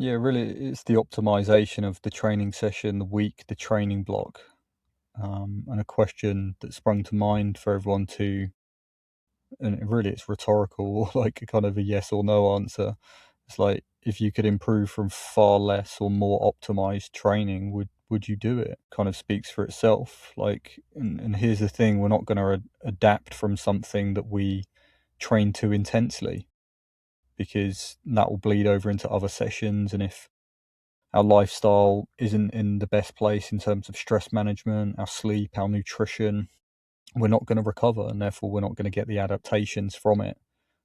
Yeah, really, it's the optimization of the training session, the week, the training block. And a question that sprung to mind for everyone to, and really it's rhetorical, like kind of a yes or no answer. It's like, if you could improve from far less or more optimized training, would you do it? Kind of speaks for itself. Like, and here's the thing: we're not going to adapt from something that we train too intensely, because that will bleed over into other sessions. And if our lifestyle isn't in the best place in terms of stress management, our sleep, our nutrition, we're not going to recover, and therefore we're not going to get the adaptations from it.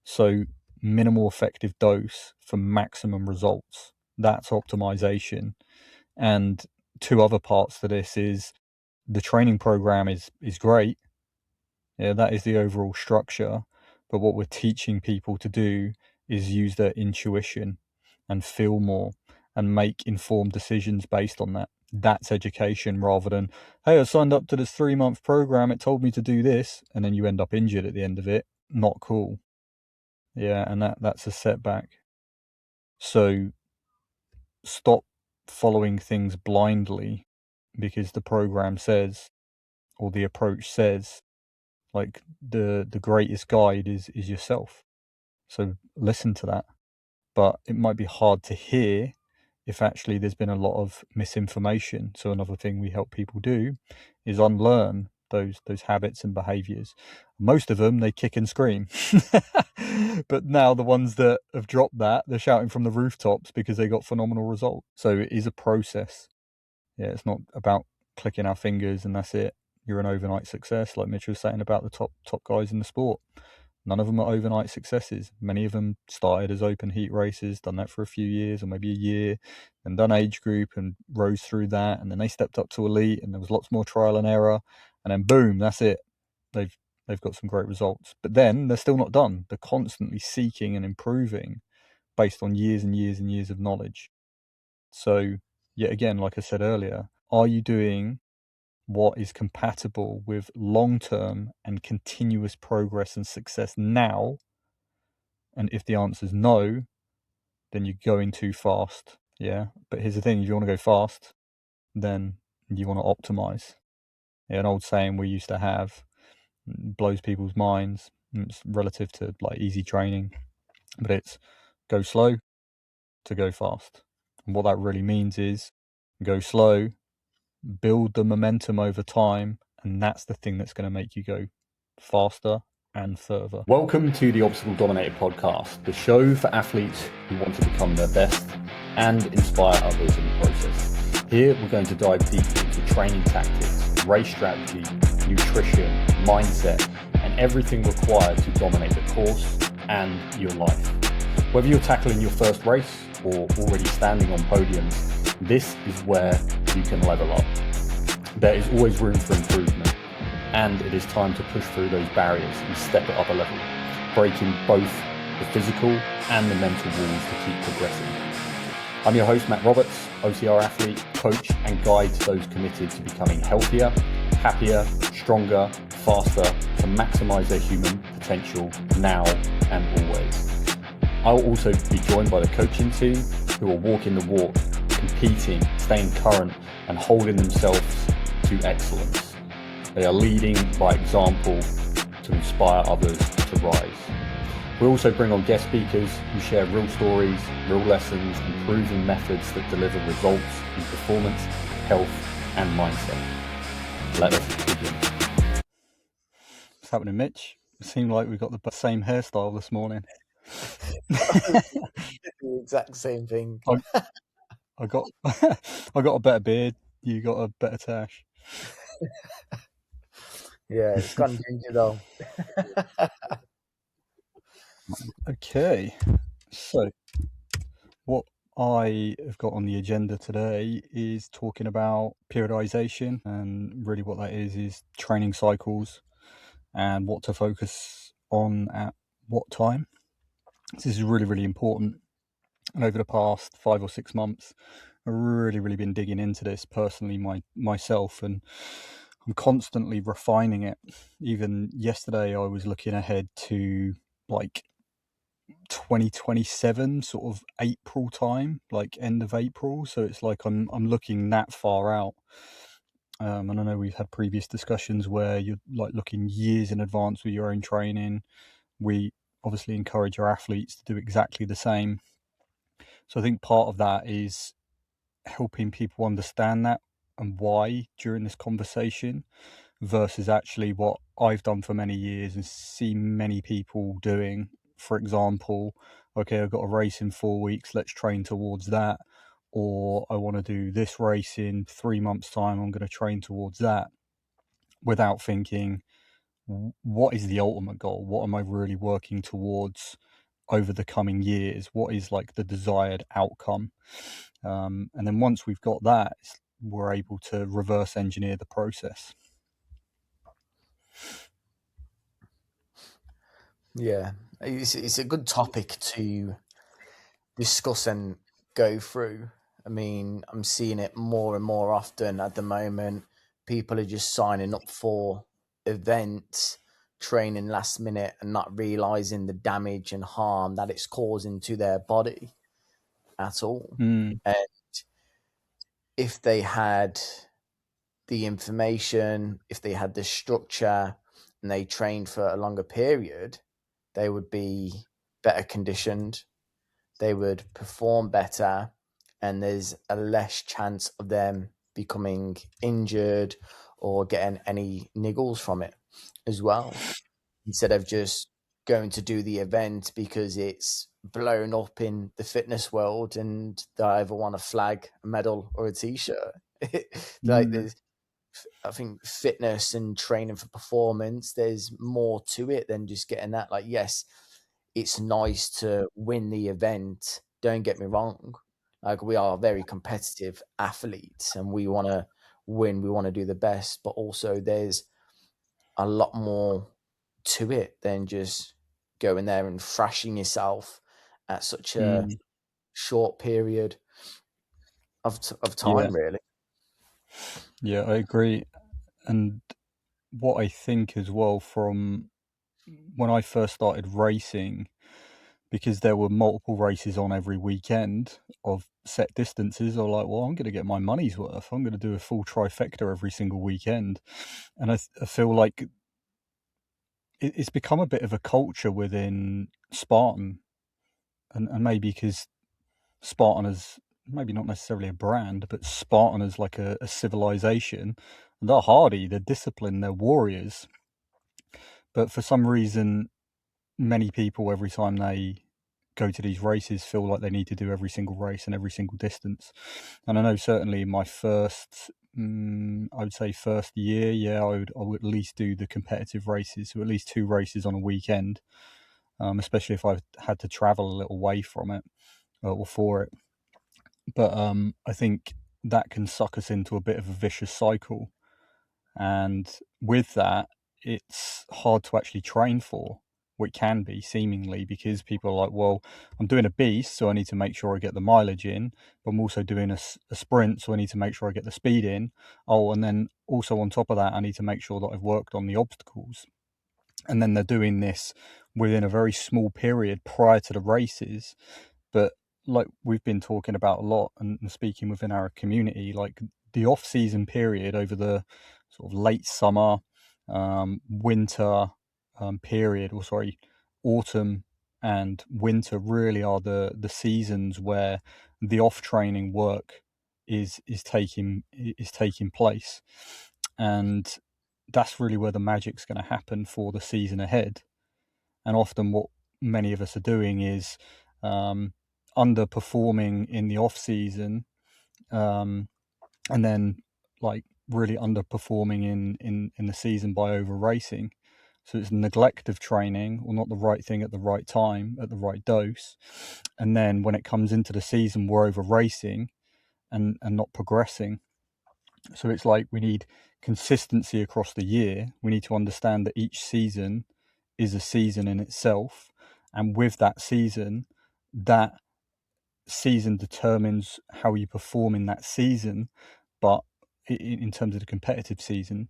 So minimal effective dose for maximum results. That's optimization. And two other parts to this is the training program is great. Yeah, that is the overall structure. But what we're teaching people to do is use their intuition and feel more and make informed decisions based on that. That's education, rather than, hey, I signed up to this 3-month program, it told me to do this, and then you end up injured at the end of it. Not cool. Yeah, and that's a setback. So stop following things blindly because the program says, or the approach says, like the greatest guide is yourself. So listen to that. But it might be hard to hear if actually there's been a lot of misinformation. So another thing we help people do is unlearn those habits and behaviors. Most of them, they kick and scream. But now the ones that have dropped that, they're shouting from the rooftops because they got phenomenal results. So it is a process. Yeah, it's not about clicking our fingers and that's it. You're an overnight success, like Mitch was saying about the top guys in the sport. None of them are overnight successes. Many of them started as open heat races, done that for a few years or maybe a year, and done age group and rose through that. And then they stepped up to elite, and there was lots more trial and error. And then boom, that's it. They've got some great results. But then they're still not done. They're constantly seeking and improving based on years and years and years of knowledge. So yet again, like I said earlier, are you doing what is compatible with long-term and continuous progress and success now? And if the answer is no, then you're going too fast. Yeah. But here's the thing: if you want to go fast, then you want to optimize. Yeah, an old saying we used to have, blows people's minds. It's relative to like easy training, but it's go slow to go fast. And what that really means is go slow, build the momentum over time, and that's the thing that's going to make you go faster and further. Welcome to the Obstacle Dominator podcast, the show for athletes who want to become their best and inspire others in the process. Here we're going to dive deep into training tactics, race strategy, nutrition, mindset, and everything required to dominate the course and your life. Whether you're tackling your first race or already standing on podiums, this is where you can level up. There is always room for improvement, and it is time to push through those barriers and step it up a level, breaking both the physical and the mental walls to keep progressing. I'm your host, Matt Roberts, OCR athlete, coach, and guide to those committed to becoming healthier, happier, stronger, faster, to maximize their human potential now and always. I'll also be joined by the coaching team who are walking the walk, competing, staying current, and holding themselves to excellence. They are leading by example to inspire others to rise. We also bring on guest speakers who share real stories, real lessons, and proven methods that deliver results in performance, health, and mindset. Let us begin. What's happening, Mitch? It seemed like we got the same hairstyle this morning. The exact same thing. I got a better beard. You got a better tash. Yeah, it's gone ginger though. Okay, so what I have got on the agenda today is talking about periodization, and really what that is training cycles and what to focus on at what time. This is really, really important. And over the past 5 or 6 months, I've really been digging into this personally myself, and I'm constantly refining it. Even yesterday, I was looking ahead to like 2027 sort of April time, like end of April. So it's like I'm looking that far out. And I know we've had previous discussions where you're like looking years in advance with your own training. We obviously encourage our athletes to do exactly the same. So I think part of that is helping people understand that and why during this conversation, versus actually what I've done for many years and see many people doing. For example, okay, I've got a race in 4 weeks, let's train towards that. Or I want to do this race in 3 months' time, I'm going to train towards that, without thinking, what is the ultimate goal? What am I really working towards over the coming years? What is like the desired outcome? And then once we've got that, we're able to reverse engineer the process. Yeah, it's a good topic to discuss and go through. I mean, I'm seeing it more and more often at the moment. People are just signing up for events, training last minute, and not realizing the damage and harm that it's causing to their body at all. Mm, And if they had the information, if they had the structure, and they trained for a longer period, they would be better conditioned, they would perform better, and there's a less chance of them becoming injured or getting any niggles from it as well. Instead of just going to do the event because it's blown up in the fitness world and they either want a flag, a medal, or a t-shirt. Like mm, there's, I think fitness and training for performance, there's more to it than just getting that. Like, yes, it's nice to win the event. Don't get me wrong. Like, we are very competitive athletes and we want to win, we want to do the best, but also there's a lot more to it than just going there and thrashing yourself at such a mm. short period of Yeah, time, really. yeah, I agree. And what I think as well, from when I first started racing, because there were multiple races on every weekend of set distances, I was like, well, I'm going to get my money's worth. I'm going to do a full trifecta every single weekend. And I feel like it's become a bit of a culture within Spartan. And maybe because Spartan is maybe not necessarily a brand, but Spartan is like a civilization. And they're hardy, they're disciplined, they're warriors. But for some reason, many people, every time they go to these races, feel like they need to do every single race and every single distance. And I know certainly my first, I would say first year, yeah, I would at least do the competitive races, so at least 2 races on a weekend, especially if I had to travel a little way from it or for it. But I think that can suck us into a bit of a vicious cycle. And with that, it's hard to actually train for. Well, it can be seemingly, because people are like, well, I'm doing a beast, so I need to make sure I get the mileage in. But I'm also doing a sprint, so I need to make sure I get the speed in. Oh, and then also on top of that, I need to make sure that I've worked on the obstacles. And then they're doing this within a very small period prior to the races. But like we've been talking about a lot and speaking within our community, like the off-season period over the sort of late summer, winter period, or sorry, autumn and winter really are the seasons where the off-training work is taking place, and that's really where the magic's going to happen for the season ahead. And often what many of us are doing is um, underperforming in the off season, um, and then like really underperforming in the season by over racing. So it's neglect of training, or not the right thing at the right time at the right dose. And then when it comes into the season, we're over racing and not progressing. So it's like we need consistency across the year. We need to understand that each season is a season in itself. And with that season determines how you perform in that season, but in terms of the competitive season.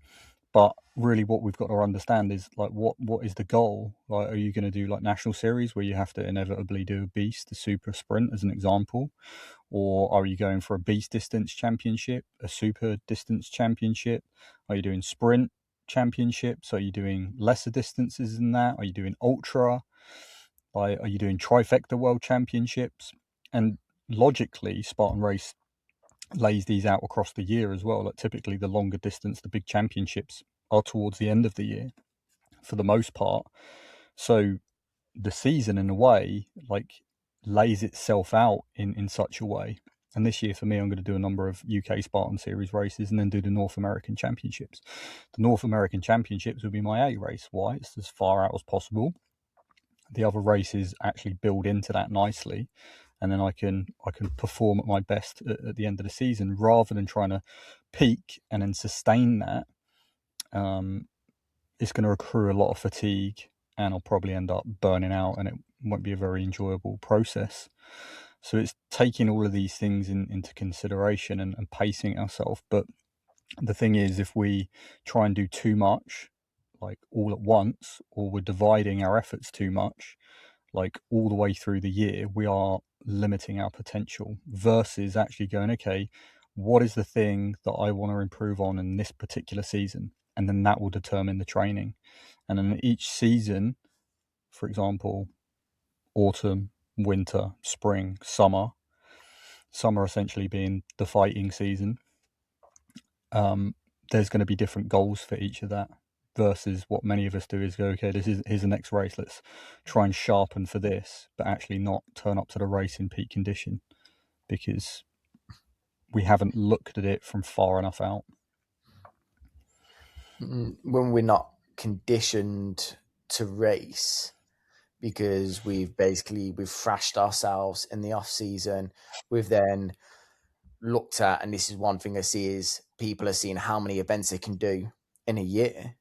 But really, what we've got to understand is like what is the goal? Like, are you going to do like national series where you have to inevitably do a beast, a super sprint, as an example, or are you going for a beast distance championship, a super distance championship? Are you doing sprint championships? Are you doing lesser distances than that? Are you doing ultra? Like, are you doing trifecta world championships? And logically, Spartan Race lays these out across the year as well. Like, typically, the longer distance, the big championships are towards the end of the year for the most part. So the season, in a way, like, lays itself out in such a way. And this year for me, I'm going to do a number of UK Spartan Series races and then do the North American Championships. The North American Championships will be my A race. Why? It's as far out as possible. The other races actually build into that nicely, and then I can perform at my best at the end of the season, rather than trying to peak and then sustain that. It's going to accrue a lot of fatigue, and I'll probably end up burning out, and it won't be a very enjoyable process. So it's taking all of these things into consideration and pacing ourselves. But the thing is, if we try and do too much, like all at once, or we're dividing our efforts too much, like all the way through the year, we are limiting our potential, versus actually going, okay, what is the thing that I want to improve on in this particular season? And then that will determine the training. And then each season, for example, autumn, winter, spring, summer essentially being the fighting season, there's going to be different goals for each of that, versus what many of us do is go, okay, here's the next race, let's try and sharpen for this, but actually not turn up to the race in peak condition, because we haven't looked at it from far enough out. When we're not conditioned to race, because we've thrashed ourselves in the off season, we've then looked at, and this is one thing I see, is people are seeing how many events they can do in a year,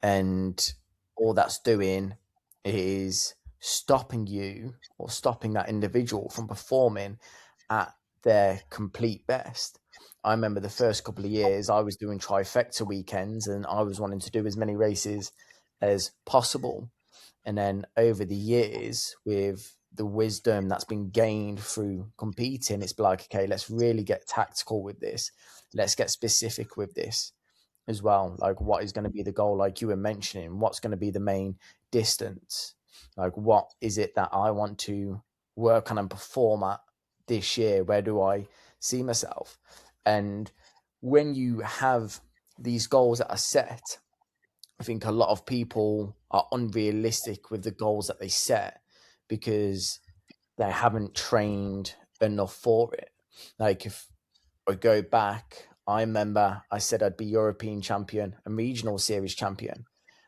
and all that's doing is stopping you, or stopping that individual from performing at their complete best. I remember the first couple of years I was doing trifecta weekends, and I was wanting to do as many races as possible. And then over the years, with the wisdom that's been gained through competing, it's like, okay, let's really get tactical with this. Let's get specific with this as well. Like, what is going to be the goal? Like you were mentioning, what's going to be the main distance? Like, what is it that I want to work on and perform at this year? Where do I see myself? And when you have these goals that are set, I think a lot of people are unrealistic with the goals that they set, because they haven't trained enough for it. Like, if I go back, I remember I said I'd be European champion and regional series champion,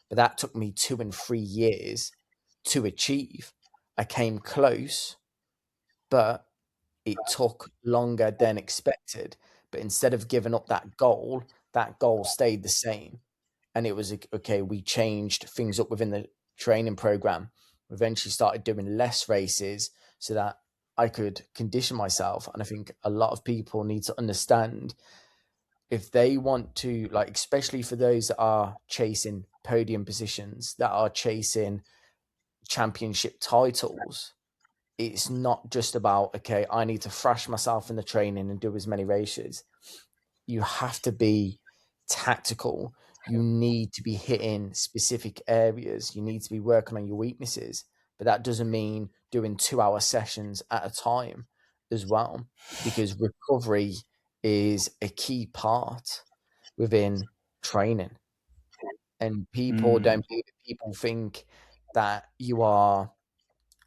but that took me 2 and 3 years to achieve. I came close, but it took longer than expected. But instead of giving up that goal stayed the same. And it was okay, we changed things up within the training program. We eventually started doing less races so that I could condition myself. And I think a lot of people need to understand, if they want to, like, especially for those that are chasing podium positions, that are chasing championship titles, it's not just about, okay, I need to thrash myself in the training and do as many races. You have to be tactical. You need to be hitting specific areas. You need to be working on your weaknesses. But that doesn't mean doing 2 hour sessions at a time as well, because recovery is a key part within training. And people Mm. don't believe it. People think that you are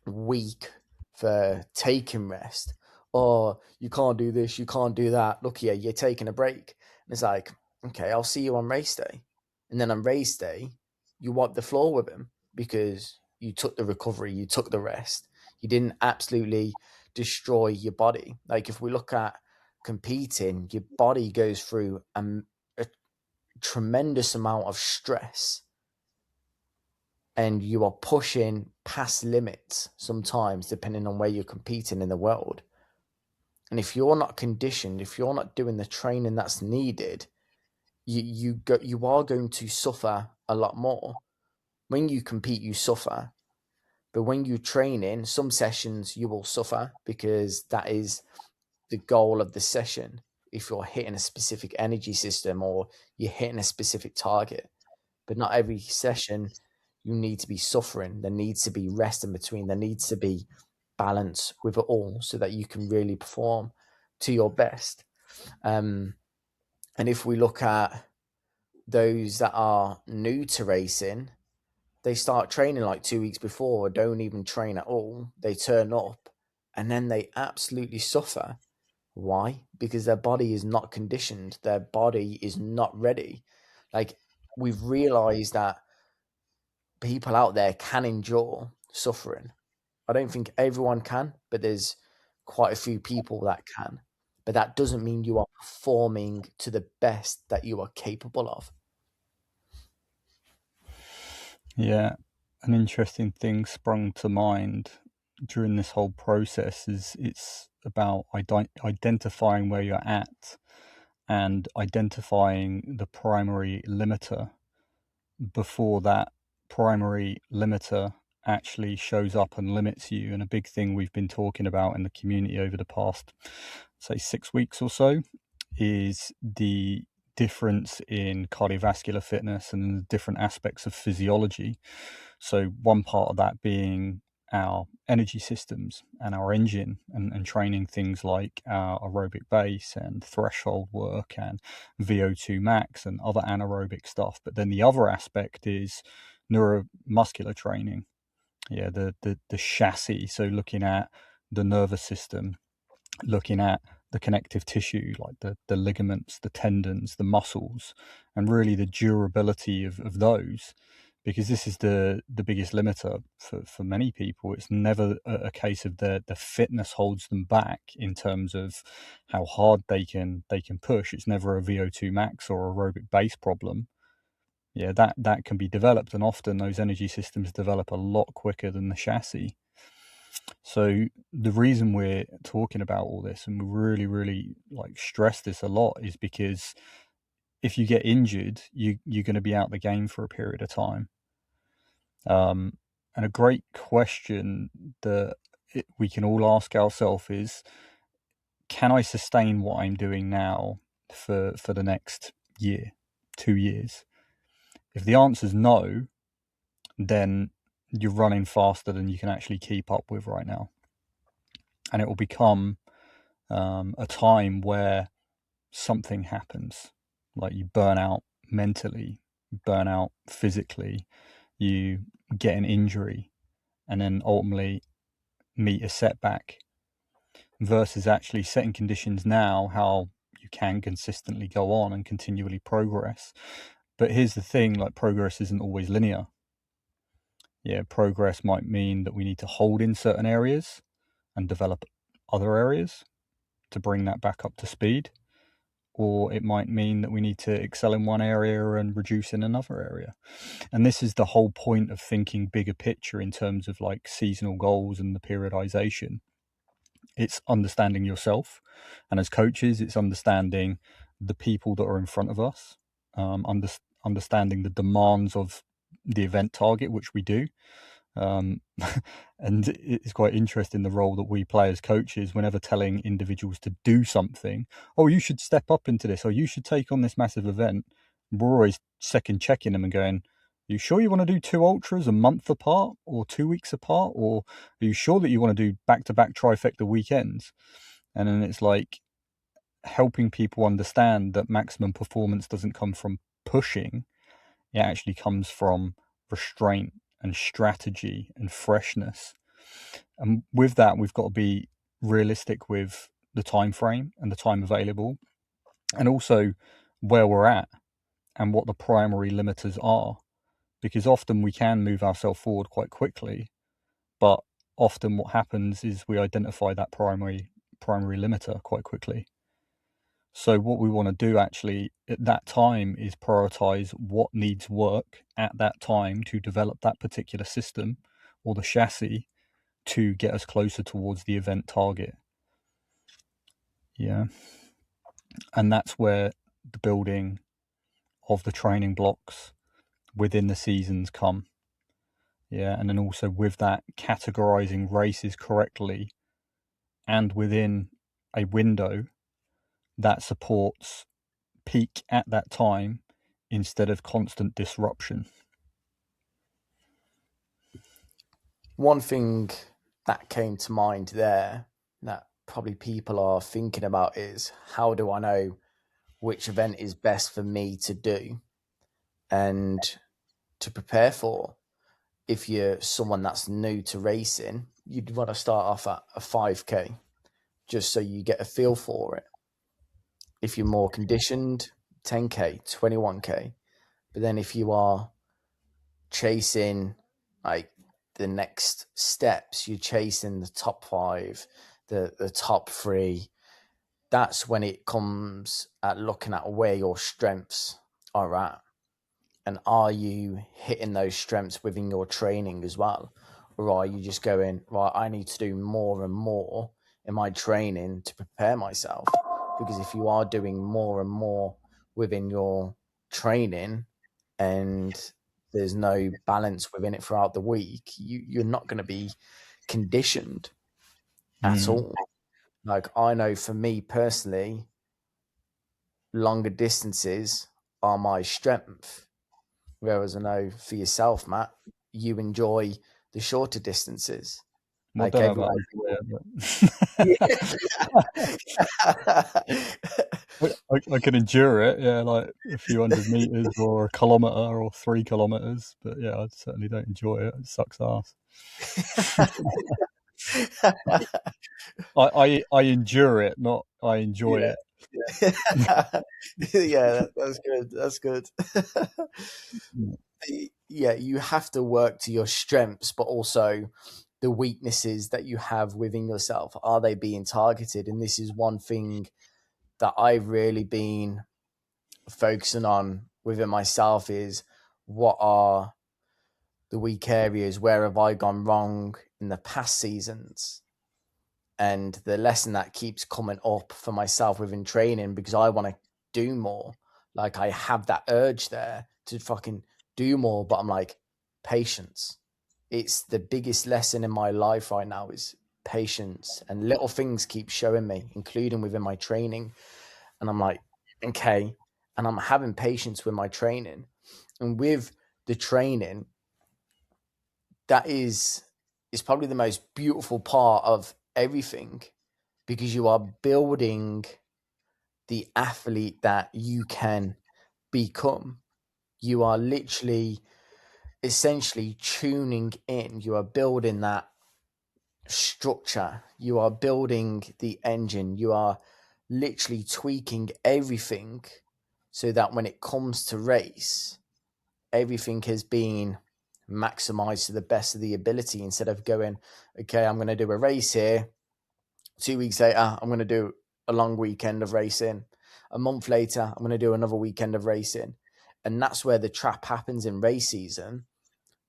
weak for taking rest, or you can't do this, you can't do that. Look here, you're taking a break. And it's like, okay, I'll see you on race day. And then on race day, you wipe the floor with him, because you took the recovery, you took the rest. You didn't absolutely destroy your body. Like, if we look at competing, your body goes through a tremendous amount of stress, and you are pushing past limits sometimes, depending on where you're competing in the world. And if you're not conditioned, if you're not doing the training that's needed, you are going to suffer a lot more. When you compete, you suffer. But when you train in some sessions, you will suffer because that is the goal of the session. If you're hitting a specific energy system or you're hitting a specific target, but not every session you need to be suffering. There needs to be rest in between. There needs to be balance with it all so that you can really perform to your best. And if we look at those that are new to racing, they start training like 2 weeks before or don't even train at all. They turn up and then they absolutely suffer. Why? Because their body is not conditioned. Their body is not ready. Like, we've realized that people out there can endure suffering. I don't think everyone can, but there's quite a few people that can. But that doesn't mean you are performing to the best that you are capable of. Yeah, an interesting thing sprung to mind during this whole process is it's about identifying where you're at and identifying the primary limiter before that primary limiter actually shows up and limits you. And a big thing we've been talking about in the community over the past, say, 6 weeks or so is the difference in cardiovascular fitness and the different aspects of physiology. So one part of that being our energy systems and our engine, and training things like our aerobic base and threshold work and VO2 max and other anaerobic stuff. But then the other aspect is neuromuscular training. Yeah, the chassis. So looking at the nervous system, looking at the connective tissue, like the ligaments, the tendons, the muscles, and really the durability of those, because this is the biggest limiter for many people. It's never a case of the fitness holds them back in terms of how hard they can push. It's never a VO2 max or aerobic base problem. Yeah, that can be developed, and often those energy systems develop a lot quicker than the chassis. So the reason we're talking about all this, and we really like stress this a lot, is because if you get injured, you're going to be out the game for a period of time. And a great question that we can all ask ourselves is, can I sustain what I'm doing now for the next year, 2 years? If the answer is no, then you're running faster than you can actually keep up with right now. And it will become a time where something happens, like you burn out mentally, burn out physically, you get an injury, and then ultimately meet a setback, versus actually setting conditions now how you can consistently go on and continually progress. But here's the thing, like, progress isn't always linear. Yeah, progress might mean that we need to hold in certain areas and develop other areas to bring that back up to speed. Or it might mean that we need to excel in one area and reduce in another area. And this is the whole point of thinking bigger picture in terms of like seasonal goals and the periodization. It's understanding yourself. And as coaches, it's understanding the people that are in front of us, understanding the demands of the event target, which we do. And it's quite interesting the role that we play as coaches whenever telling individuals to do something. Oh, you should step up into this, or you should take on this massive event. We're always second checking them and going, are you sure you want to do 2 ultras a month apart or 2 weeks apart? Or are you sure that you want to do back-to-back trifecta weekends? And then it's like helping people understand that maximum performance doesn't come from pushing. It actually comes from restraint and strategy and freshness. And with that, we've got to be realistic with the time frame and the time available, and also where we're at and what the primary limiters are, because often we can move ourselves forward quite quickly, but often what happens is we identify that primary limiter quite quickly. So what we want to do actually at that time is prioritize what needs work at that time to develop that particular system or the chassis to get us closer towards the event target. Yeah. And that's where the building of the training blocks within the seasons come. Yeah, and then also with that, categorizing races correctly and within a window that supports peak at that time instead of constant disruption. One thing that came to mind there that probably people are thinking about is, how do I know which event is best for me to do and to prepare for? If you're someone that's new to racing, you'd want to start off at a 5K just so you get a feel for it. If you're more conditioned, 10K, 21K. But then if you are chasing like the next steps, you're chasing the top five, the top three, that's when it comes at looking at where your strengths are at. And are you hitting those strengths within your training as well? Or are you just going, right, I need to do more and more in my training to prepare myself? Because if you are doing more and more within your training and there's no balance within it throughout the week, you're not going to be conditioned at all. Like, I know for me personally, longer distances are my strength. Whereas I know for yourself, Matt, you enjoy the shorter distances. Well, I Like don't know about everyone. I can endure it, yeah, like a few hundred meters or a kilometer or 3 kilometers, but yeah, I certainly don't enjoy it. It sucks ass. I endure it, not I enjoy Yeah. it. Yeah, that's good. That's good. Yeah, you have to work to your strengths, but also the weaknesses that you have within yourself. Are they being targeted? And this is one thing that I've really been focusing on within myself is, what are the weak areas? Where have I gone wrong in the past seasons? And the lesson that keeps coming up for myself within training, because I want to do more. Like, I have that urge there to fucking do more, but I'm like, patience. It's the biggest lesson in my life right now is patience. And little things keep showing me, including within my training. And I'm like, okay. And I'm having patience with my training. And with the training, that is probably the most beautiful part of everything, because you are building the athlete that you can become. You are literally essentially tuning in. You are building that structure. You are building the engine. You are literally tweaking everything so that when it comes to race, everything has been maximized to the best of the ability, instead of going, okay, I'm going to do a race here. 2 weeks later, I'm going to do a long weekend of racing. A month later, I'm going to do another weekend of racing. And that's where the trap happens in race season.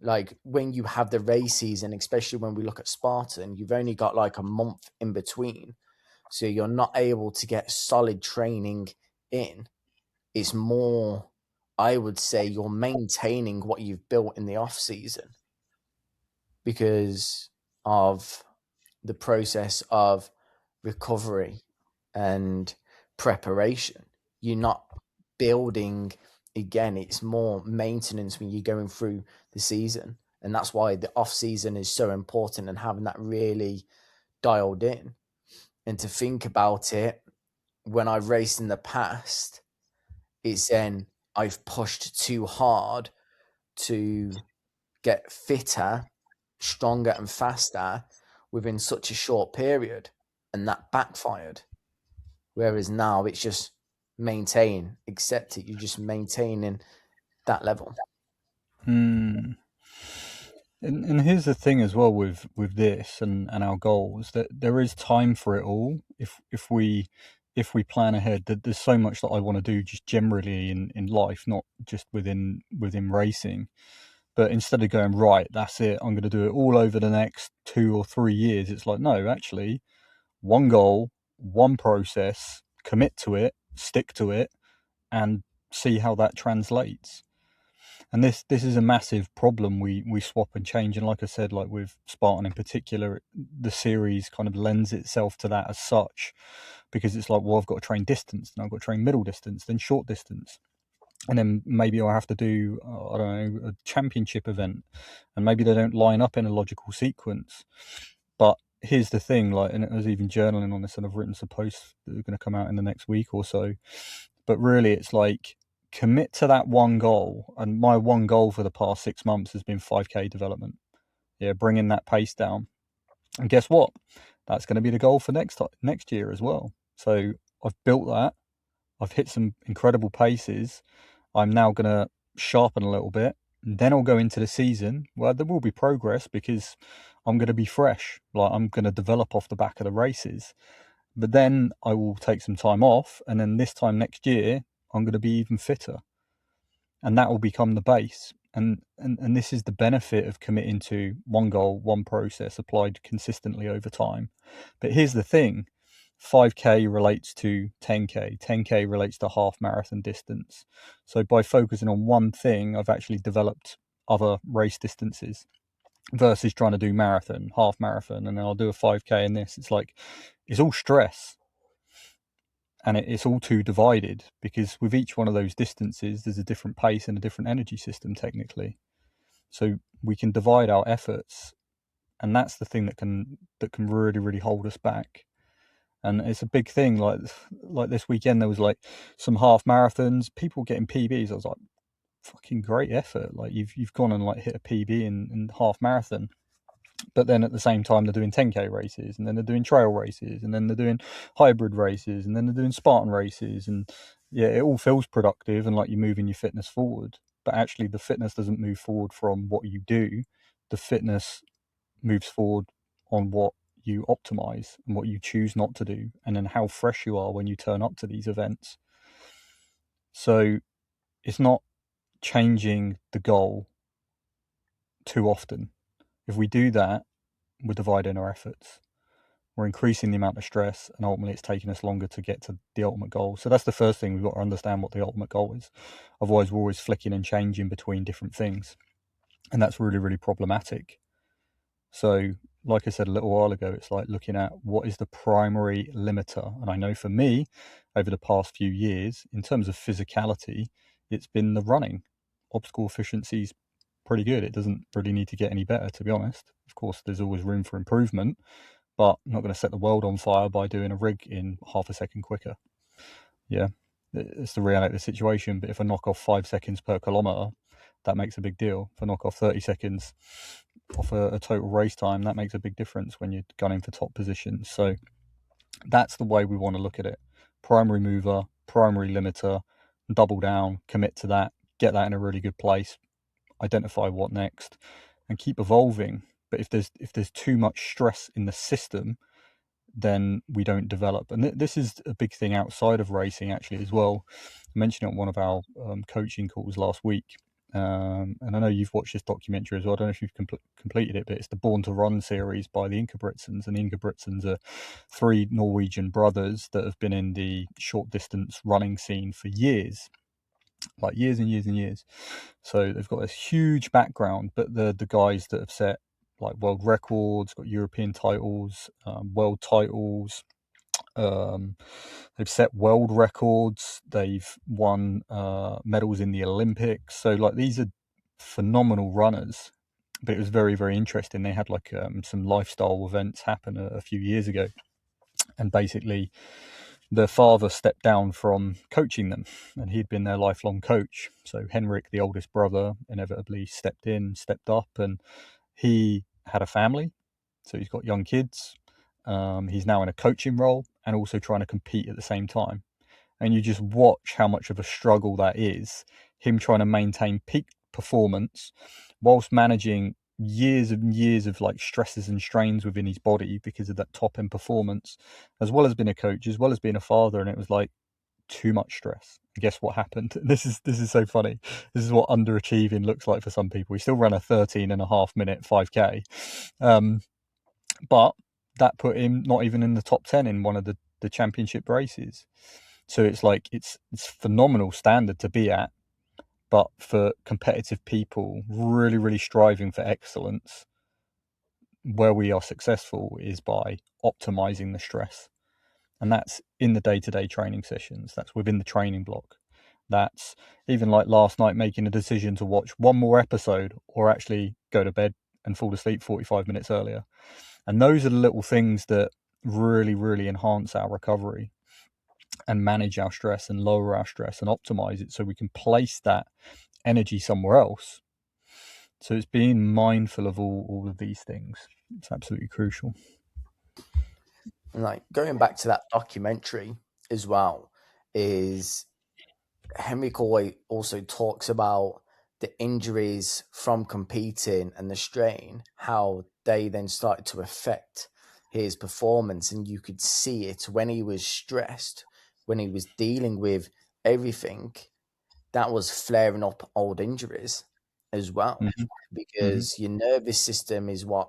Like, when you have the race season, especially when we look at Spartan, you've only got like a month in between. So you're not able to get solid training in. It's more, I would say, you're maintaining what you've built in the off season because of the process of recovery and preparation. You're not building again, it's more maintenance when you're going through the season. And that's why the off season is so important, and having that really dialed in. And to think about it, when I've raced in the past, it's then I've pushed too hard to get fitter, stronger, and faster within such a short period. And that backfired. Whereas now it's just maintain, accept it. You're just maintaining that level. And here's the thing as well with this and our goals, that there is time for it all if we plan ahead. That there's so much that I want to do just generally in life, not just within racing. But instead of going, right, that's it, I'm going to do it all over the next 2 or 3 years, it's like, no, actually, one goal, one process, commit to it, stick to it, and see how that translates. And this is a massive problem. We swap and change, and like I said, like with Spartan in particular, the series kind of lends itself to that as such, because it's like, well, I've got to train distance, then I've got to train middle distance, then short distance, and then maybe I'll have to do I don't know, a championship event, and maybe they don't line up in a logical sequence. But here's the thing, like, and I was even journaling on this, and I've written some posts that are going to come out in the next week or so. But really, it's like, commit to that one goal. And my one goal for the past 6 months has been 5K development. Yeah, bringing that pace down. And guess what? That's going to be the goal for next year as well. So I've built that. I've hit some incredible paces. I'm now going to sharpen a little bit. And then I'll go into the season where there will be progress, because I'm going to be fresh. Like, I'm going to develop off the back of the races. But then I will take some time off, and then this time next year I'm going to be even fitter, and that will become the base. And this is the benefit of committing to one goal, one process applied consistently over time. But here's the thing: 5K relates to 10K, 10K relates to half marathon distance. So by focusing on one thing, I've actually developed other race distances, versus trying to do marathon, half marathon, and then I'll do a 5K in this. It's like, it's all stress, and it's all too divided, because with each one of those distances there's a different pace and a different energy system technically. So we can divide our efforts, and that's the thing that can really, really hold us back. And it's a big thing. Like this weekend there was like some half marathons, people getting PBs. I was like, fucking great effort, like you've gone and like hit a PB in half marathon. But then at the same time they're doing 10K races, and then they're doing trail races, and then they're doing hybrid races, and then they're doing Spartan races. And yeah, it all feels productive and like you're moving your fitness forward, but actually the fitness doesn't move forward from what you do. The fitness moves forward on what you optimize and what you choose not to do, and then how fresh you are when you turn up to these events. So it's not changing the goal too often. If we do that, we're dividing our efforts. We're increasing the amount of stress, and ultimately it's taking us longer to get to the ultimate goal. So that's the first thing. We've got to understand what the ultimate goal is. Otherwise, we're always flicking and changing between different things. And that's really, really problematic. So like I said a little while ago, it's like looking at what is the primary limiter. And I know for me, over the past few years, in terms of physicality, it's been the running. Obstacle efficiency is pretty good. It doesn't really need to get any better, to be honest. Of course, there's always room for improvement, but I'm not going to set the world on fire by doing a rig in half a second quicker. Yeah, it's the reality of the situation. But if I knock off 5 seconds per kilometre, that makes a big deal. If I knock off 30 seconds off a total race time, that makes a big difference when you're gunning for top positions. So that's the way we want to look at it. Primary mover, primary limiter, double down, commit to that, get that in a really good place, identify what next, and keep evolving. But if there's too much stress in the system, then we don't develop. And this is a big thing outside of racing actually as well. I mentioned it on one of our coaching calls last week. And I know you've watched this documentary as well. I don't know if you've completed it, but it's the Born to Run series by the Ingebrigtsens. And the Ingebrigtsens are 3 Norwegian brothers that have been in the short distance running scene for years, like years and years and years. So they've got this huge background, but the guys that have set like world records, got European titles, world titles, they've set world records, they've won medals in the Olympics. So like these are phenomenal runners. But it was very, very interesting. They had like some lifestyle events happen a few years ago, and basically their father stepped down from coaching them, and he'd been their lifelong coach. So Henrik, the oldest brother, inevitably stepped up, and he had a family, so he's got young kids. He's now in a coaching role and also trying to compete at the same time. And you just watch how much of a struggle that is, him trying to maintain peak performance whilst managing years and years of like stresses and strains within his body because of that top end performance, as well as being a coach, as well as being a father. And it was like too much stress. And guess what happened? This is so funny. This is what underachieving looks like for some people. He still ran a 13.5-minute 5K, but that put him not even in the top 10 in one of the championship races. So it's like it's phenomenal standard to be at, but for competitive people really striving for excellence, where we are successful is by optimizing the stress. And that's in the day-to-day training sessions, that's within the training block, that's even like last night making a decision to watch one more episode or actually go to bed and fall asleep 45 minutes earlier. And those are the little things that really enhance our recovery and manage our stress and lower our stress and optimize it so we can place that energy somewhere else. So it's being mindful of all of these things. It's absolutely crucial. And like going back to that documentary as well, is Henry Coy also talks about the injuries from competing and the strain, how they then started to affect his performance. And you could see it when he was stressed, when he was dealing with everything that was flaring up old injuries as well. Mm-hmm. Mm-hmm. Because your nervous system is what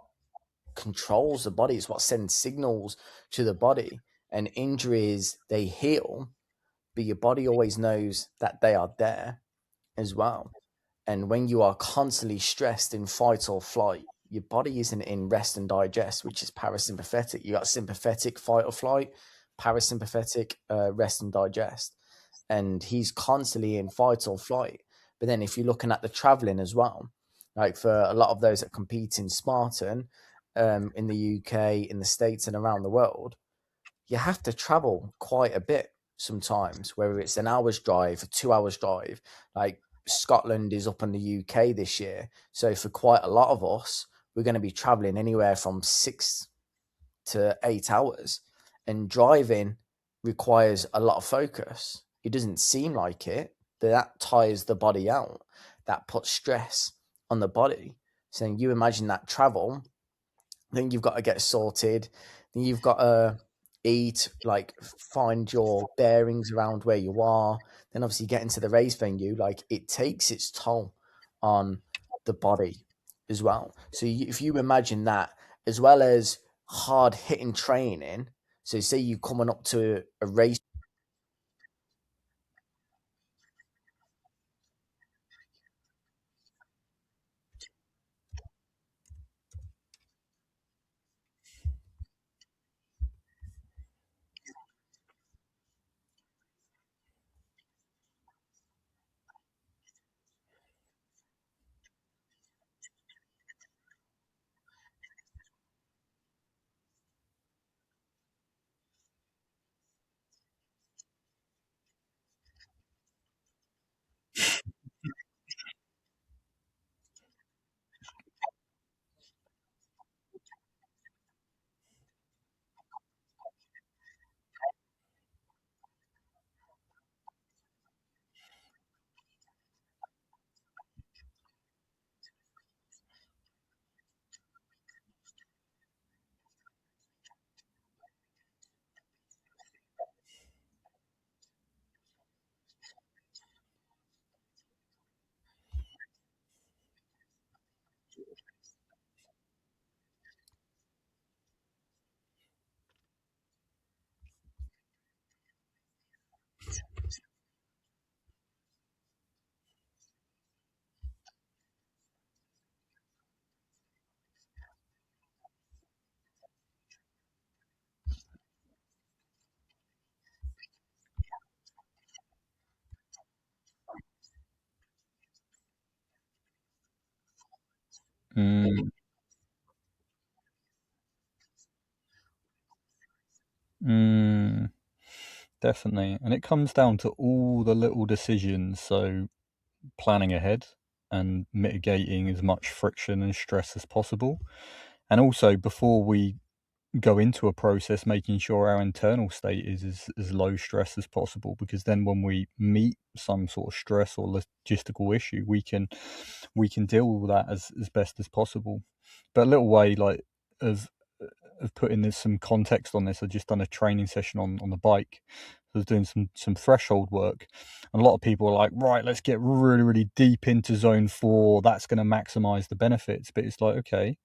controls the body, it's what sends signals to the body. And injuries, they heal, but your body always knows that they are there as well. And when you are constantly stressed in fight or flight, your body isn't in rest and digest, which is parasympathetic. You got sympathetic fight or flight, parasympathetic rest and digest. And he's constantly in fight or flight. But then if you're looking at the traveling as well, like for a lot of those that compete in Spartan in the UK, in the States, and around the world, you have to travel quite a bit sometimes, whether it's an hour's drive, a 2 hours drive. Like Scotland is up in the UK this year. So for quite a lot of us, we're going to be traveling anywhere from 6 to 8 hours. And driving requires a lot of focus. It doesn't seem like it, but that tires the body out. That puts stress on the body. So you imagine that travel, then you've got to get sorted. Then you've got to eat, like find your bearings around where you are. Then obviously get into the race venue. Like it takes its toll on the body as well. So if you imagine that, as well as hard hitting training. So say you coming up to a race. Mm, mm, definitely. And it comes down to all the little decisions. So planning ahead and mitigating as much friction and stress as possible. And also before we go into a process, making sure our internal state is as low stress as possible, because then when we meet some sort of stress or logistical issue, we can deal with that as best as possible. But a little way like of of putting this some context on this, I've just done a training session on the bike. So I was doing some threshold work, and a lot of people are like, right, let's get really deep into zone 4, that's going to maximize the benefits. But it's like, okay,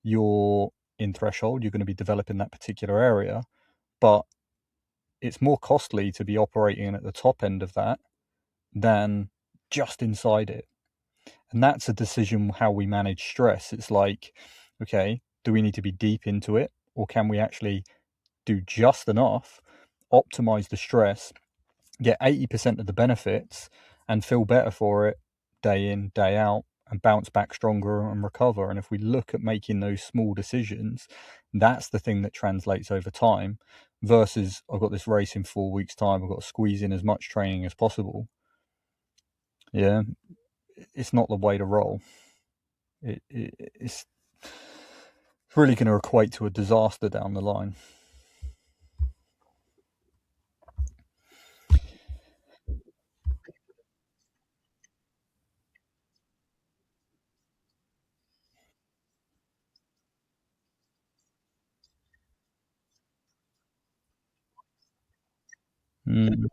you're in threshold, you're going to be developing that particular area, but it's more costly to be operating at the top end of that than just inside it. And that's a decision how we manage stress. It's like, okay, do we need to be deep into it, or can we actually do just enough, optimize the stress, get 80% of the benefits, and feel better for it day in, day out, and bounce back stronger and recover? And if we look at making those small decisions, that's the thing that translates over time versus I've got this race in 4 weeks' time, I've got to squeeze in as much training as possible. Yeah, it's not the way to roll. It's really going to equate to a disaster down the line. Mm.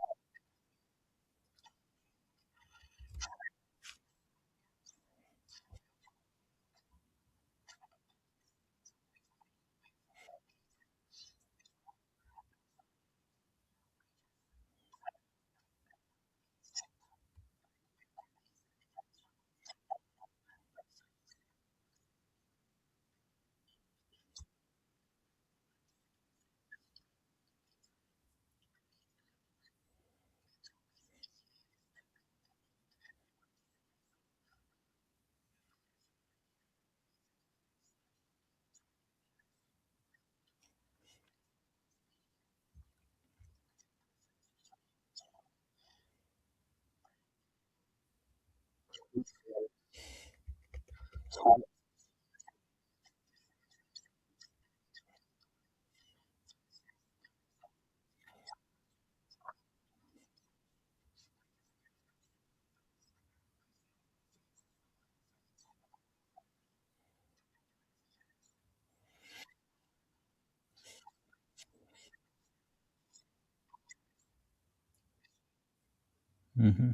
Mm-hmm.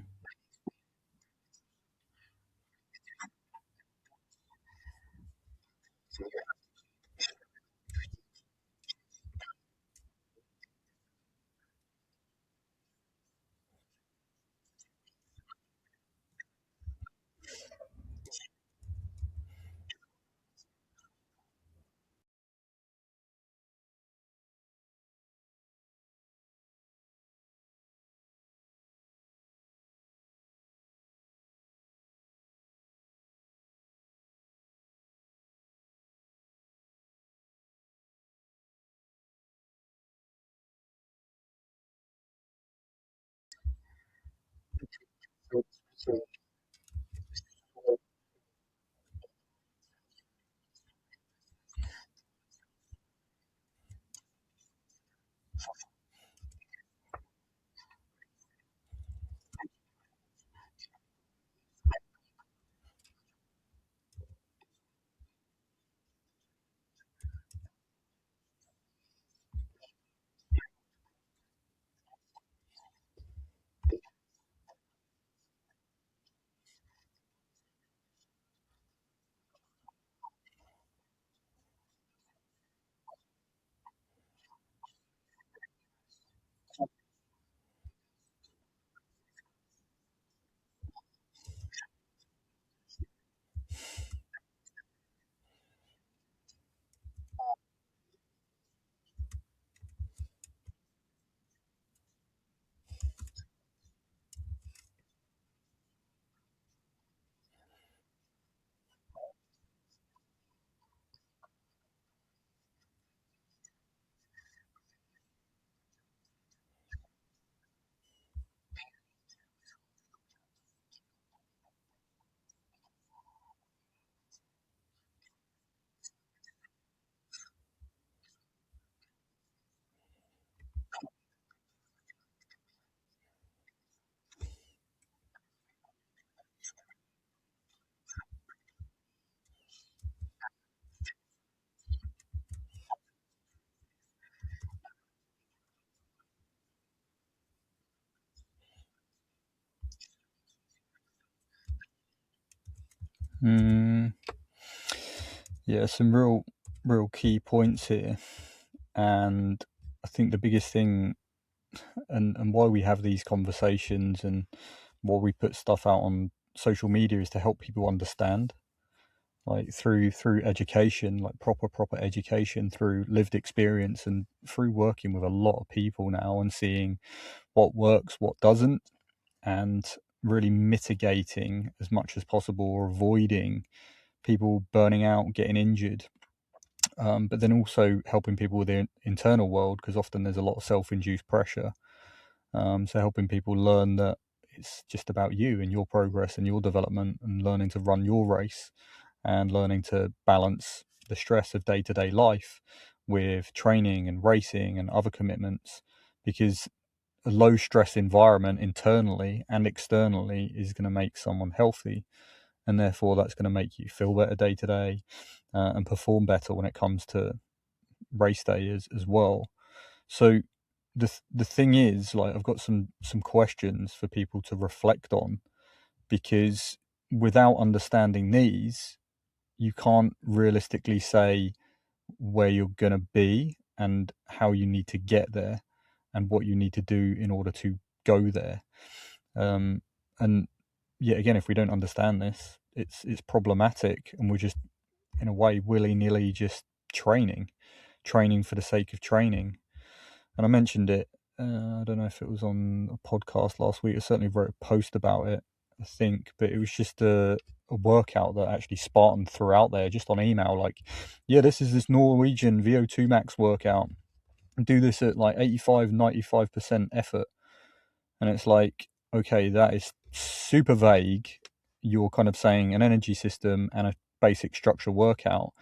Mm. Yeah, some real key points here, and I think the biggest thing and why we have these conversations and why we put stuff out on social media is to help people understand, like through education, like proper education, through lived experience, and through working with a lot of people now and seeing what works, what doesn't, and really mitigating as much as possible, or avoiding people burning out, getting injured. But then also helping people with their internal world, because often there's a lot of self-induced pressure. So helping people learn that it's just about you and your progress and your development, and learning to run your race, and learning to balance the stress of day-to-day life with training and racing and other commitments, because a low stress environment internally and externally is going to make someone healthy, and therefore that's going to make you feel better day to day, and perform better when it comes to race day as well. So the thing is, like, I've got some questions for people to reflect on, because without understanding these, you can't realistically say where you're going to be and how you need to get there and what you need to do in order to go there. And yet again, if we don't understand this, it's problematic, and we're just, in a way, willy-nilly just training for the sake of training. And I mentioned it, I don't know if it was on a podcast last week. I certainly wrote a post about it, I think, but it was just a workout that actually Spartan threw out there just on email, like, yeah, this is this Norwegian VO2 max workout, do this at like 85-95% effort. And it's like, okay, that is super vague. You're kind of saying an energy system and a basic structure workout.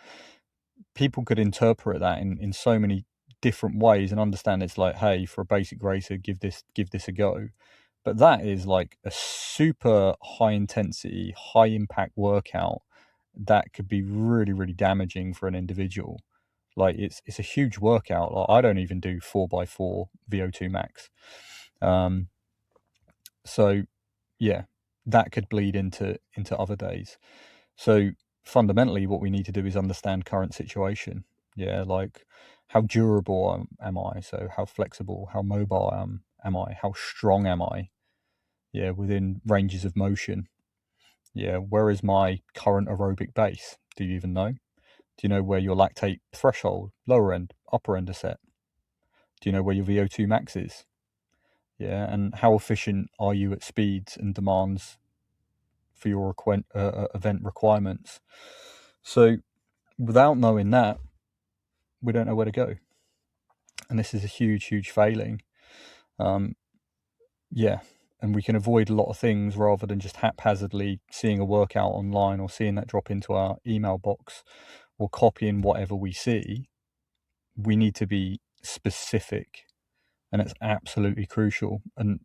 People could interpret that in so many different ways and understand it's like, hey, for a basic racer, give this a go. But that is like a super high intensity, high impact workout that could be really, really damaging for an individual. Like, it's a huge workout. Like, I don't even do 4x4 VO2 max. So yeah, that could bleed into other days. So fundamentally, what we need to do is understand current situation. Yeah, like, how durable am I? So how flexible, how mobile am I? How strong am I? Yeah, within ranges of motion. Yeah, where is my current aerobic base? Do you even know? Do you know where your lactate threshold, lower end, upper end are set? Do you know where your VO2 max is? Yeah, and how efficient are you at speeds and demands for your event requirements? So without knowing that, we don't know where to go. And this is a huge, huge failing. Yeah, and we can avoid a lot of things rather than just haphazardly seeing a workout online or seeing that drop into our email box or copying whatever we see. We need to be specific, and it's absolutely crucial. And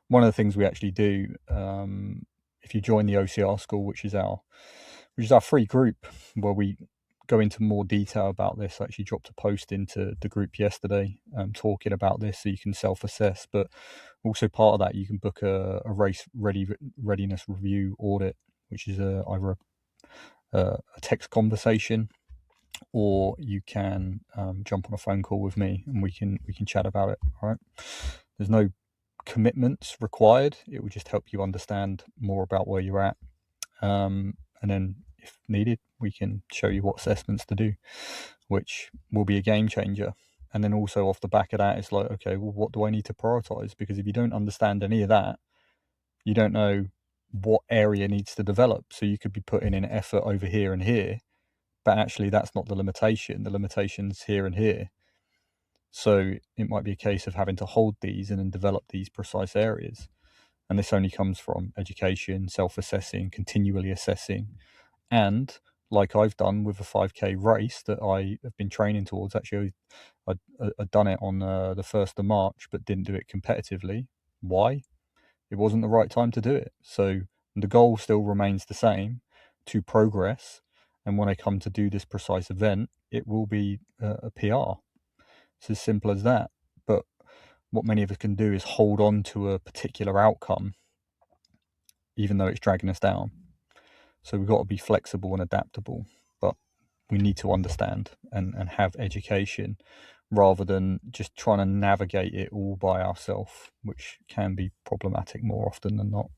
one of the things we actually do, if you join the OCR school, which is our free group, where we go into more detail about this. I actually dropped a post into the group yesterday, talking about this, so you can self-assess. But also part of that, you can book a race readiness review audit, which is either a text conversation, or you can jump on a phone call with me and we can chat about it. All right, there's no commitments required. It will just help you understand more about where you're at, and then if needed, we can show you what assessments to do, which will be a game changer. And then also off the back of that, it's like, okay, well, what do I need to prioritize? Because if you don't understand any of that, you don't know what area needs to develop. So you could be putting in effort over here and here, but actually that's not the limitation. The limitation's here and here. So it might be a case of having to hold these and then develop these precise areas. And this only comes from education, self-assessing, continually assessing. And like I've done with a 5K race that I have been training towards. Actually, I'd done it on the 1st of March, but didn't do it competitively. Why? It wasn't the right time to do it. So the goal still remains the same, to progress. And when I come to do this precise event, it will be a PR. It's as simple as that. But what many of us can do is hold on to a particular outcome, even though it's dragging us down. So we've got to be flexible and adaptable, but we need to understand and have education rather than just trying to navigate it all by ourselves, which can be problematic more often than not.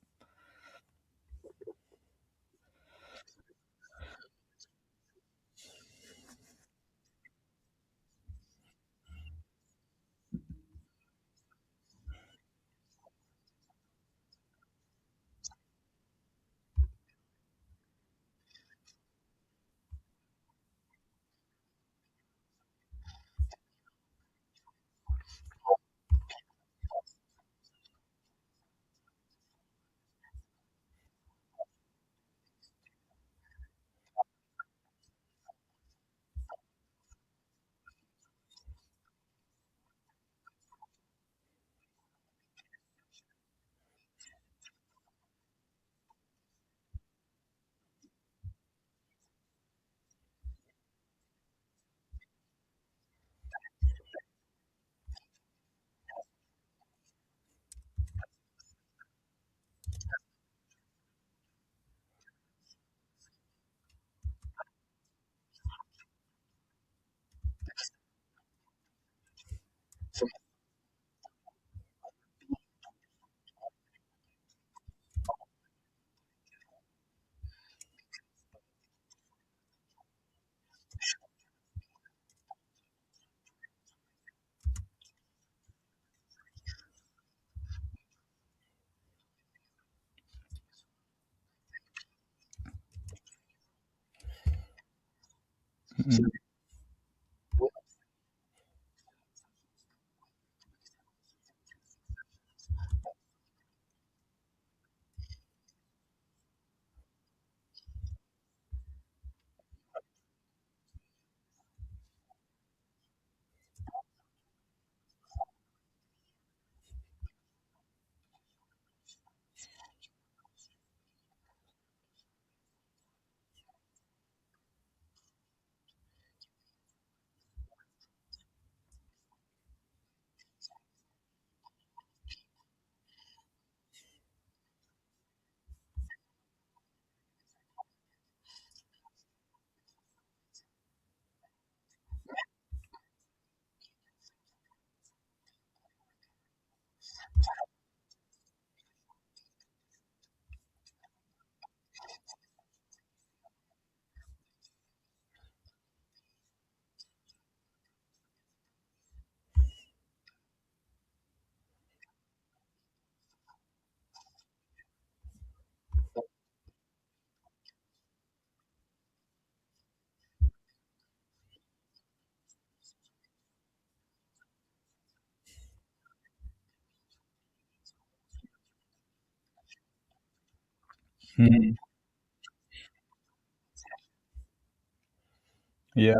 Mm. Yeah.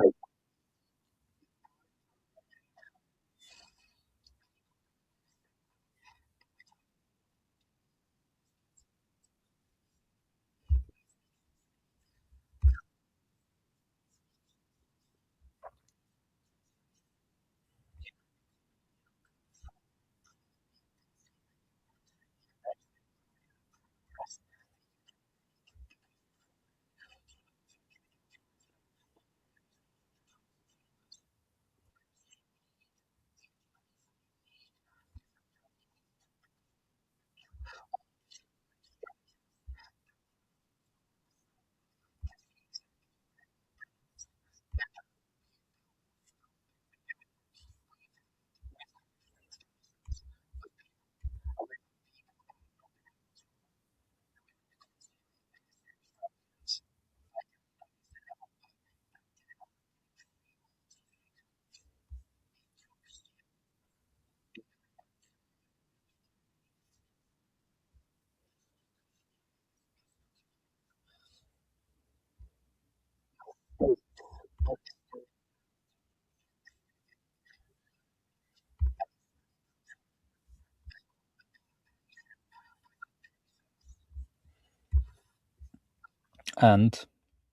And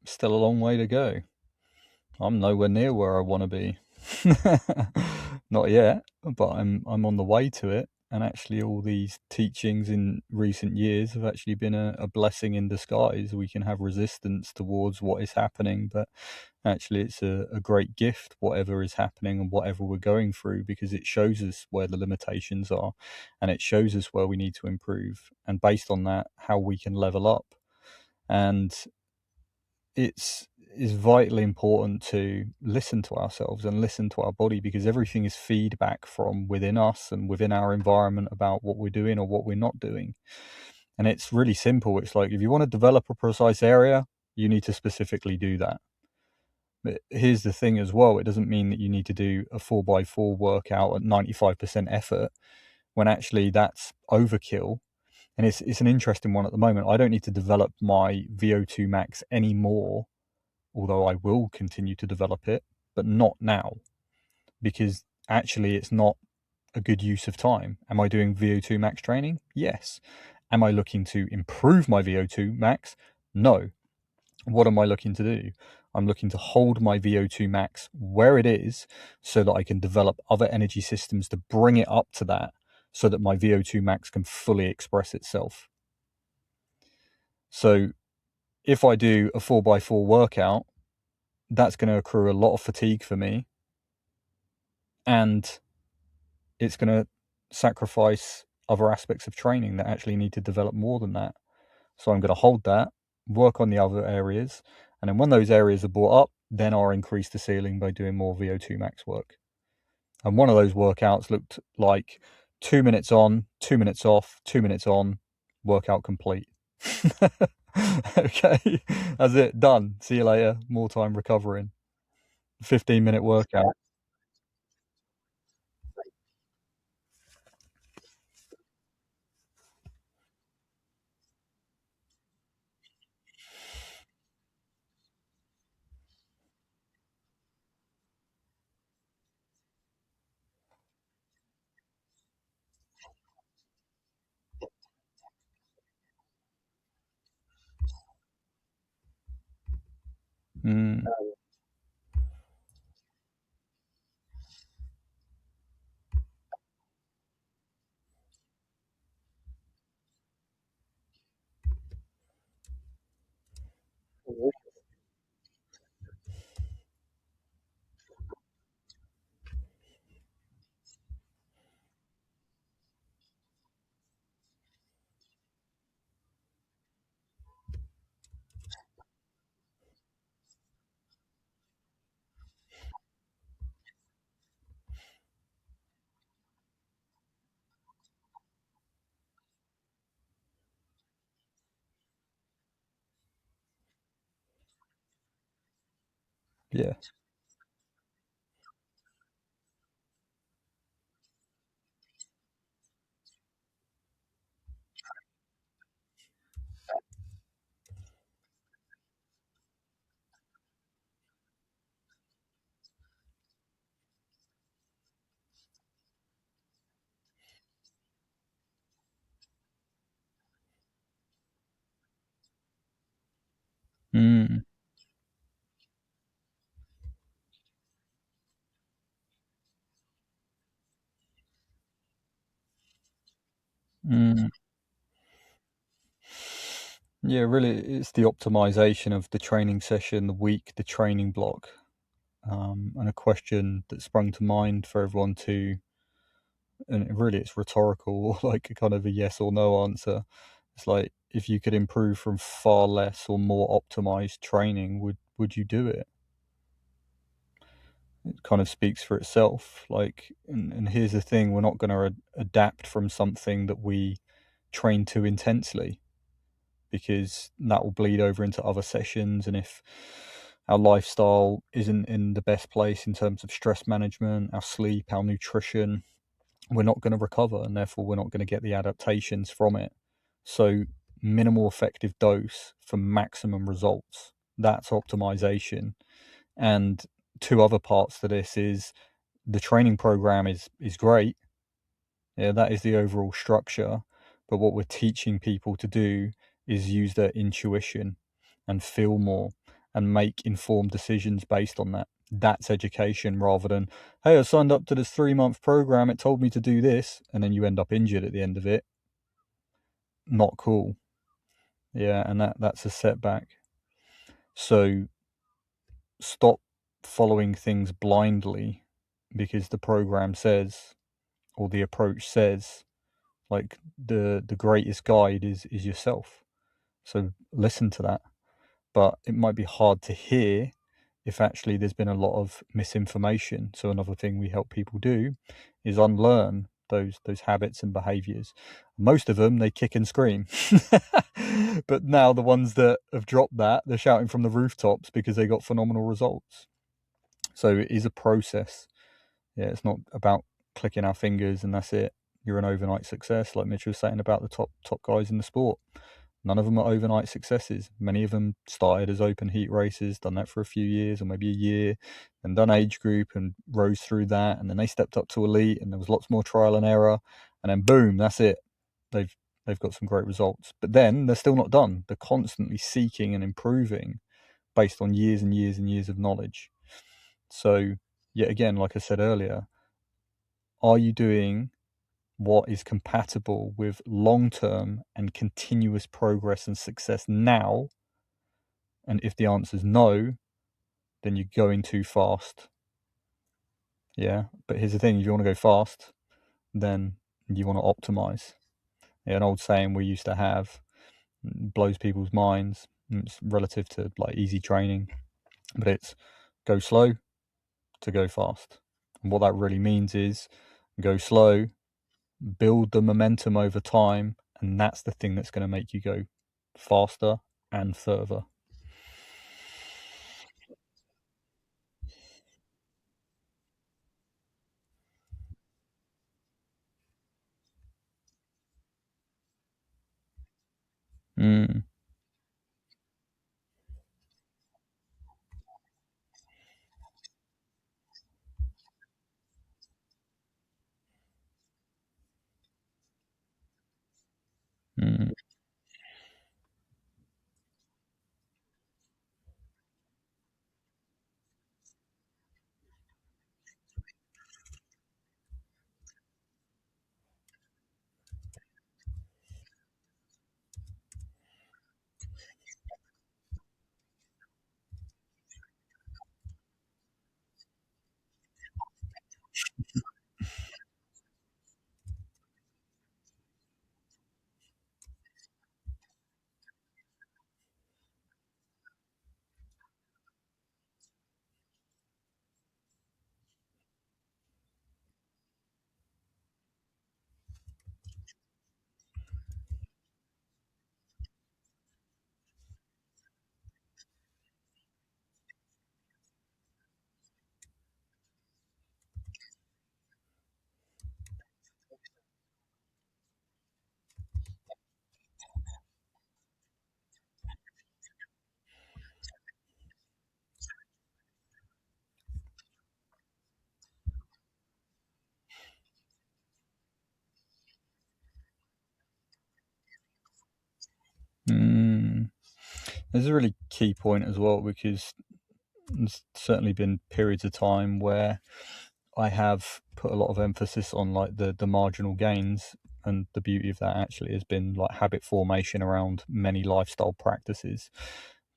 still a long way to go. I'm nowhere near where I want to be. Not yet, but I'm on the way to it. And actually, all these teachings in recent years have actually been a blessing in disguise. We can have resistance towards what is happening, but actually, it's a great gift, whatever is happening and whatever we're going through, because it shows us where the limitations are and it shows us where we need to improve. And based on that, how we can level up. And it's is vitally important to listen to ourselves and listen to our body, because everything is feedback from within us and within our environment about what we're doing or what we're not doing. And it's really simple. It's like, if you want to develop a precise area, you need to specifically do that. But here's the thing as well, it doesn't mean that you need to do a 4x4 workout at 95% effort, when actually that's overkill. And it's an interesting one at the moment. I don't need to develop my VO2 max anymore, although I will continue to develop it, but not now, because actually it's not a good use of time. Am I doing VO2 max training? Yes. Am I looking to improve my VO2 max? No. What am I looking to do? I'm looking to hold my VO2 max where it is so that I can develop other energy systems to bring it up to that, so that my VO2 max can fully express itself. So if I do a 4x4 workout, that's going to accrue a lot of fatigue for me, and it's going to sacrifice other aspects of training that actually need to develop more than that. So I'm going to hold that, work on the other areas, and then when those areas are brought up, then I'll increase the ceiling by doing more VO2 max work. And one of those workouts looked like 2 minutes on, 2 minutes off, 2 minutes on, workout complete. Okay, that's it, done. See you later. More time recovering. 15-minute workout. Mm, yeah. Mm, mm. Yeah, really, it's the optimization of the training session, the week, the training block. And a question that sprung to mind for everyone to, and really it's rhetorical, like a kind of a yes or no answer. It's like, if you could improve from far less or more optimized training, would you do it? It kind of speaks for itself. Like, and here's the thing: we're not going to adapt from something that we train too intensely, because that will bleed over into other sessions. And if our lifestyle isn't in the best place in terms of stress management, our sleep, our nutrition, we're not going to recover, and therefore we're not going to get the adaptations from it. So minimal effective dose for maximum results. That's optimization. And two other parts to this is, the training program is great. Yeah, that is the overall structure. But what we're teaching people to do is use their intuition and feel more and make informed decisions based on that. That's education rather than, hey, I signed up to this 3-month program, it told me to do this, and then you end up injured at the end of it. Not cool. Yeah, and that's a setback. So stop following things blindly because the program says, or the approach says, like the greatest guide is yourself. So listen to that. But it might be hard to hear if actually there's been a lot of misinformation. So another thing we help people do is unlearn those habits and behaviors. Most of them they kick and scream. But now the ones that have dropped that, they're shouting from the rooftops because they got phenomenal results. So it is a process. Yeah, it's not about clicking our fingers and that's it. You're an overnight success, like Mitch was saying about the top guys in the sport. None of them are overnight successes. Many of them started as open heat races, done that for a few years or maybe a year, and done age group and rose through that. And then they stepped up to elite and there was lots more trial and error. And then boom, that's it. They've got some great results. But then they're still not done. They're constantly seeking and improving based on years and years and years of knowledge. So yet again, like I said earlier, are you doing what is compatible with long-term and continuous progress and success now? And if the answer is no, then you're going too fast. Yeah, but here's the thing: if you want to go fast, then you want to optimize. Yeah, an old saying we used to have blows people's minds. It's relative to like easy training, but it's go slow to go fast. And what that really means is go slow, build the momentum over time, and that's the thing that's going to make you go faster and further. Mm, mm, mm. There's a really key point as well because there's certainly been periods of time where I have put a lot of emphasis on like the marginal gains, and the beauty of that actually has been like habit formation around many lifestyle practices.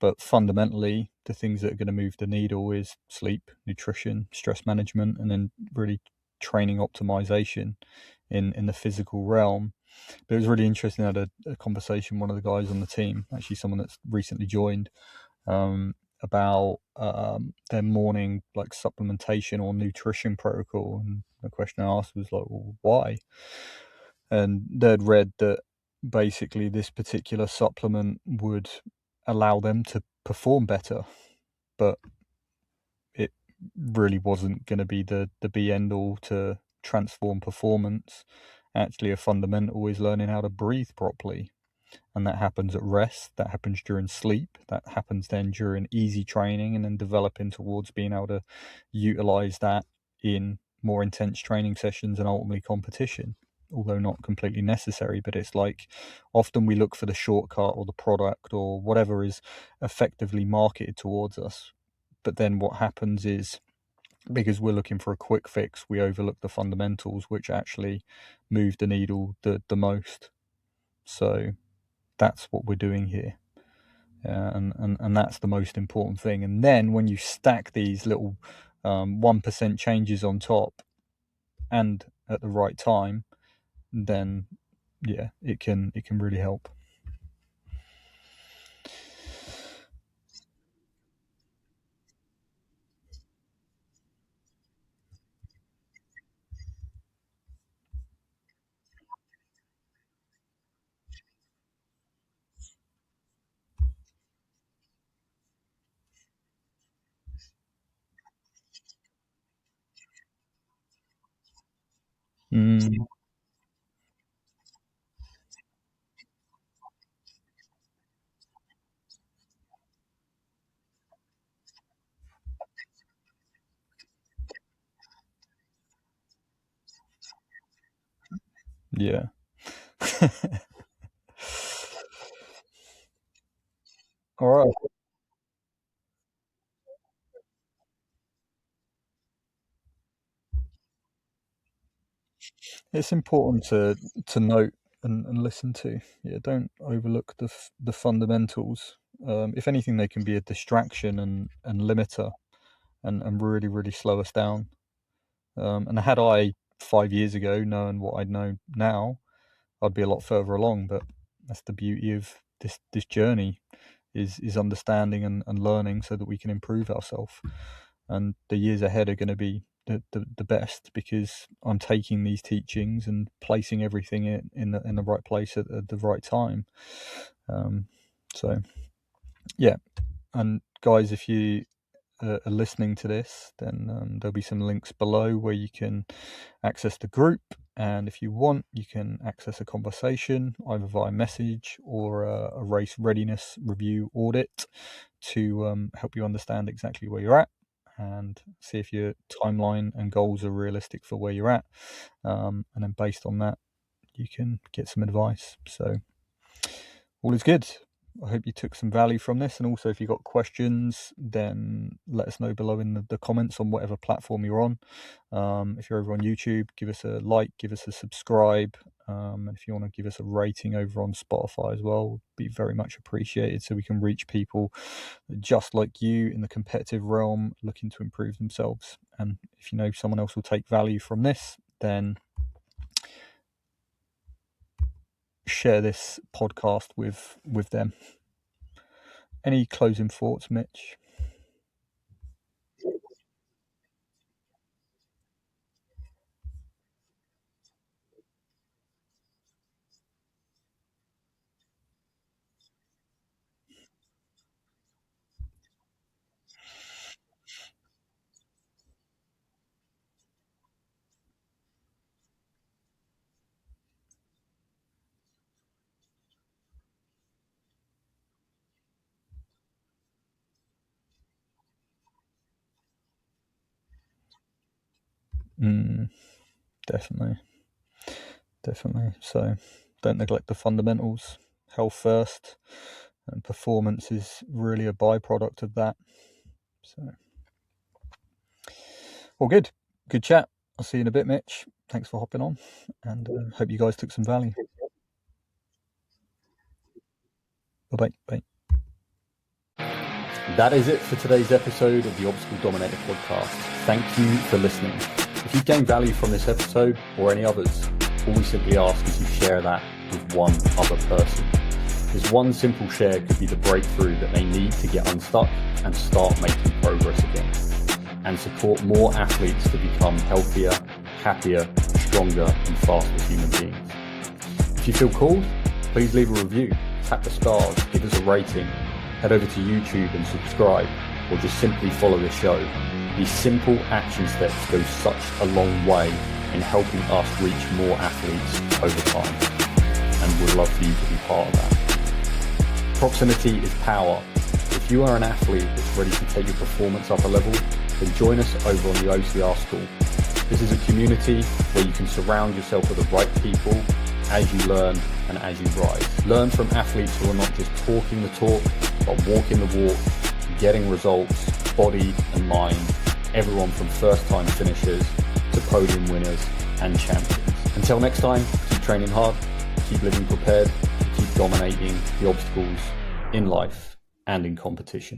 But fundamentally, the things that are going to move the needle is sleep, nutrition, stress management, and then really training optimization in the physical realm. But it was really interesting. I had a conversation with one of the guys on the team, actually someone that's recently joined, about their morning like supplementation or nutrition protocol. And the question I asked was like, well, why? And they'd read that basically this particular supplement would allow them to perform better, but it really wasn't going to be the be end all to transform performance. Actually, a fundamental is learning how to breathe properly, and that happens at rest, that happens during sleep, that happens then during easy training, and then developing towards being able to utilize that in more intense training sessions and ultimately competition, although not completely necessary. But it's like often we look for the shortcut or the product or whatever is effectively marketed towards us, But then what happens is, because we're looking for a quick fix, we overlook the fundamentals, which actually move the needle the most. So that's what we're doing here. And that's the most important thing. And then when you stack these little 1% changes on top and at the right time, then yeah, it can really help. Yeah. All right. It's important to note and listen to. Yeah, don't overlook the fundamentals. If anything, they can be a distraction and limiter, and really slow us down. And had I 5 years ago known what I know now, I'd be a lot further along. But that's the beauty of this journey, is understanding and learning so that we can improve ourselves. And the years ahead are going to be the best, because I'm taking these teachings and placing everything in the right place at the right time. So yeah, and guys, if you are listening to this, then there'll be some links below where you can access the group, and if you want, you can access a conversation either via message or a race readiness review audit to help you understand exactly where you're at and see if your timeline and goals are realistic for where you're at, and then based on that you can get some advice. So all is good. I hope you took some value from this, and also if you've got questions, then let us know below in the comments on whatever platform you're on. If you're over on YouTube, give us a like, give us a subscribe, and if you want to give us a rating over on Spotify as well, would be very much appreciated, so we can reach people just like you in the competitive realm looking to improve themselves. And if you know someone else will take value from this, then share this podcast with them. Any closing thoughts, Mitch? Definitely. So don't neglect the fundamentals. Health first, and performance is really a byproduct of that. So all good chat. I'll see you in a bit, Mitch. Thanks for hopping on, and hope you guys took some value. Bye. That is it for today's episode of the Obstacle Dominator podcast. Thank you for listening. If you've gained value from this episode or any others, all we simply ask is you share that with one other person. This one simple share could be the breakthrough that they need to get unstuck and start making progress again, and support more athletes to become healthier, happier, stronger, and faster human beings. If you feel called, please leave a review, tap the stars, give us a rating, head over to YouTube and subscribe, or just simply follow the show. These simple action steps go such a long way in helping us reach more athletes over time, and we'd love for you to be part of that. Proximity is power. If you are an athlete that's ready to take your performance up a level, then join us over on the OCR School. This is a community where you can surround yourself with the right people as you learn and as you rise. Learn from athletes who are not just talking the talk, but walking the walk, getting results, body and mind, everyone from first-time finishers to podium winners and champions. Until next time, keep training hard, keep living prepared, keep dominating the obstacles in life and in competition.